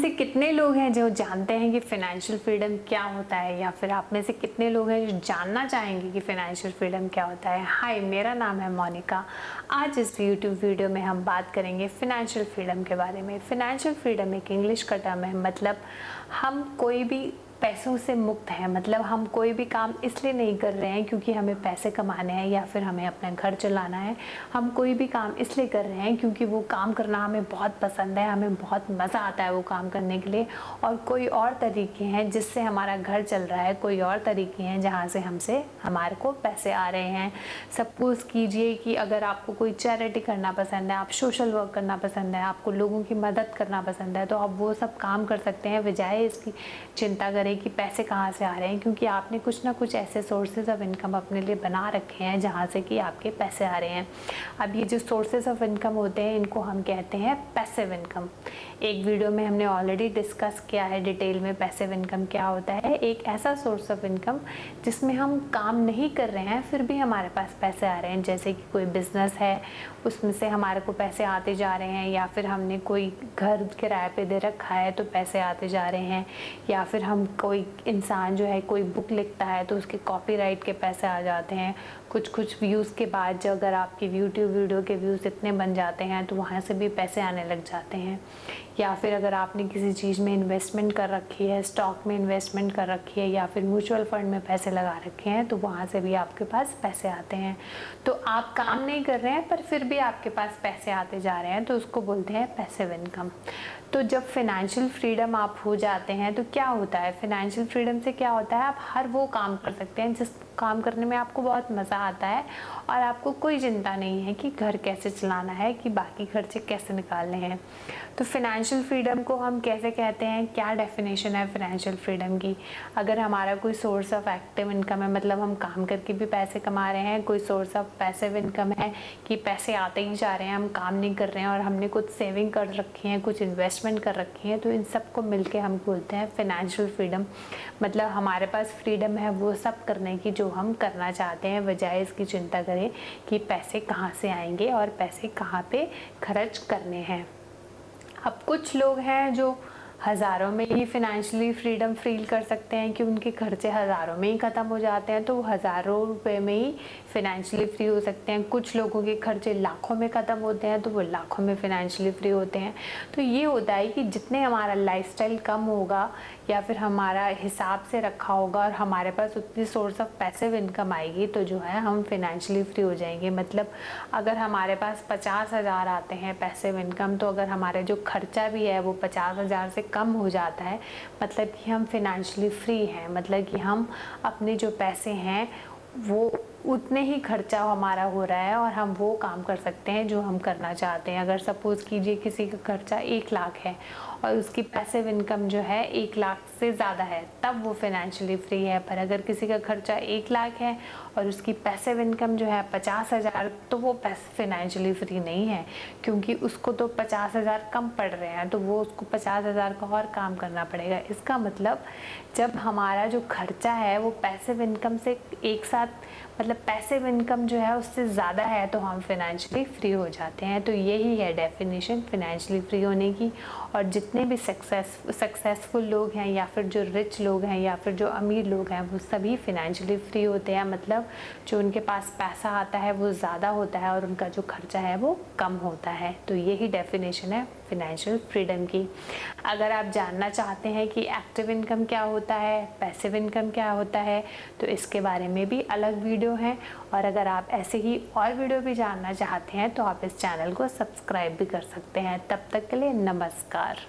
से कितने लोग हैं जो जानते हैं कि फाइनेंशियल फ्रीडम क्या होता है, या फिर आप में से कितने लोग हैं जो जानना चाहेंगे कि फाइनेंशियल फ्रीडम क्या होता है। हाय, मेरा नाम है मोनिका। आज इस यूट्यूब वीडियो में हम बात करेंगे फाइनेंशियल फ्रीडम के बारे में। फाइनेंशियल फ्रीडम एक इंग्लिश का टर्म है, मतलब हम कोई भी पैसों से मुक्त हैं। मतलब हम कोई भी काम इसलिए नहीं कर रहे हैं क्योंकि हमें पैसे कमाने हैं या फिर हमें अपना घर चलाना है। हम कोई भी काम इसलिए कर रहे हैं क्योंकि वो काम करना हमें बहुत पसंद है, हमें बहुत मज़ा आता है वो काम करने के लिए। और कोई और तरीके हैं जिससे हमारा घर चल रहा है, कोई और तरीके हैं जहाँ से हमारे को पैसे आ रहे हैं। सपोज़ कीजिए कि अगर आपको कोई चैरिटी करना पसंद है, आप सोशल वर्क करना पसंद है, आपको लोगों की मदद करना पसंद है, तो आप वो सब काम कर सकते हैं बजाय इसकी चिंता करें कि पैसे कहाँ से आ रहे हैं, क्योंकि आपने कुछ ना कुछ ऐसे सोर्सेज ऑफ इनकम अपने लिए बना रखे हैं जहाँ से कि आपके पैसे आ रहे हैं। अब ये जो सोर्सेज ऑफ इनकम होते हैं इनको हम कहते हैं पैसिव इनकम। एक वीडियो में हमने ऑलरेडी डिस्कस किया है डिटेल में पैसिव इनकम क्या होता है। एक ऐसा सोर्स ऑफ इनकम जिसमें हम काम नहीं कर रहे हैं फिर भी हमारे पास पैसे आ रहे हैं, जैसे कि कोई बिजनेस है उसमें से हमारे को पैसे आते जा रहे हैं, या फिर हमने कोई घर किराए पे दे रखा है तो पैसे आते जा रहे हैं, या फिर हम कोई इंसान जो है कोई बुक लिखता है तो उसके कॉपीराइट के पैसे आ जाते हैं। कुछ व्यूज़ के बाद जो अगर आपके यूट्यूब वीडियो के व्यूज़ इतने बन जाते हैं तो वहाँ से भी पैसे आने लग जाते हैं। या फिर अगर आपने किसी चीज़ में इन्वेस्टमेंट कर रखी है, स्टॉक में इन्वेस्टमेंट कर रखी है या फिर म्यूचुअल फंड में पैसे लगा रखे हैं तो वहाँ से भी आपके पास पैसे आते हैं। तो आप काम नहीं कर रहे हैं पर फिर भी आपके पास पैसे आते जा रहे हैं, तो उसको बोलते हैं पैसिव इनकम। तो जब फाइनेंशियल फ्रीडम आप हो जाते हैं तो क्या होता है, फाइनेंशियल फ्रीडम से क्या होता है, आप हर वो काम कर सकते हैं जिस काम करने में आपको बहुत मज़ा आता है और आपको कोई चिंता नहीं है कि घर कैसे चलाना है, कि बाकी खर्चे कैसे निकालने हैं। तो फाइनेंशियल फ्रीडम को हम कैसे कहते हैं, क्या डेफिनेशन है फाइनेंशियल फ्रीडम की। अगर हमारा कोई सोर्स ऑफ एक्टिव इनकम है, मतलब हम काम करके भी पैसे कमा रहे हैं, कोई सोर्स ऑफ पैसिव इनकम है कि पैसे आते ही जा रहे हैं, हम काम नहीं कर रहे हैं और हमने कुछ सेविंग कर रखी है, कुछ इन्वेस्टमेंट कर रखी है, तो इन सब को मिलके हम बोलते हैं फाइनेंशियल फ्रीडम। मतलब हमारे पास फ्रीडम है वो सब करने की जो हम करना चाहते हैं, बजाय इसकी चिंता करें कि पैसे कहाँ से आएंगे और पैसे कहाँ पे खर्च करने हैं। अब कुछ लोग हैं जो हज़ारों में ही फाइनेंशियली फ्रीडम फील कर सकते हैं कि उनके खर्चे हज़ारों में ही ख़त्म हो जाते हैं, तो वो हज़ारों रुपए में ही फाइनेंशियली फ्री हो सकते हैं। कुछ लोगों के खर्चे लाखों में ख़त्म होते हैं तो वो लाखों में फाइनेंशियली फ्री होते हैं। तो ये होता है कि जितने हमारा लाइफस्टाइल कम होगा या फिर हमारा हिसाब से रखा होगा और हमारे पास उतनी सोर्स ऑफ पैसिव इनकम आएगी तो जो है हम फाइनेंशियली फ्री हो जाएंगे। मतलब अगर हमारे पास 50,000 आते हैं पैसिव इनकम, तो अगर हमारे जो खर्चा भी है वो 50,000 से कम हो जाता है, मतलब कि हम फाइनेंशियली फ्री हैं। मतलब कि हम अपने जो पैसे हैं वो उतने ही खर्चा हमारा हो रहा है और हम वो काम कर सकते हैं जो हम करना चाहते हैं। अगर सपोज़ कीजिए किसी का खर्चा 1 लाख है और उसकी पैसिव इनकम जो है 1 लाख से ज़्यादा है, तब वो फाइनेंशियली फ्री है। पर अगर किसी का खर्चा 1 लाख है और उसकी पैसिव इनकम जो है 50,000, तो वो फाइनेंशियली फ्री नहीं है, क्योंकि उसको तो 50,000 कम पड़ रहे हैं, तो वो उसको 50,000 का और काम करना पड़ेगा। इसका मतलब जब हमारा जो खर्चा है वो पैसिव इनकम से एक साथ, मतलब पैसिव इनकम जो है उससे ज़्यादा है, तो हम फाइनेंशियली फ्री हो जाते हैं। तो यही है डेफिनेशन फाइनेंशियली फ्री होने की। और जितने भी सक्सेसफुल लोग हैं या फिर जो रिच लोग हैं या फिर जो अमीर लोग हैं वो सभी फाइनेंशियली फ्री होते हैं। मतलब जो उनके पास पैसा आता है वो ज़्यादा होता है और उनका जो खर्चा है वो कम होता है। तो यही डेफिनेशन है फाइनेंशियल फ्रीडम की। अगर आप जानना चाहते हैं कि एक्टिव इनकम क्या होता है, पैसिव इनकम क्या होता है, तो इसके बारे में भी अलग वीडियो हैं। और अगर आप ऐसे ही और वीडियो भी जानना चाहते हैं तो आप इस चैनल को सब्सक्राइब भी कर सकते हैं। तब तक के लिए नमस्कार।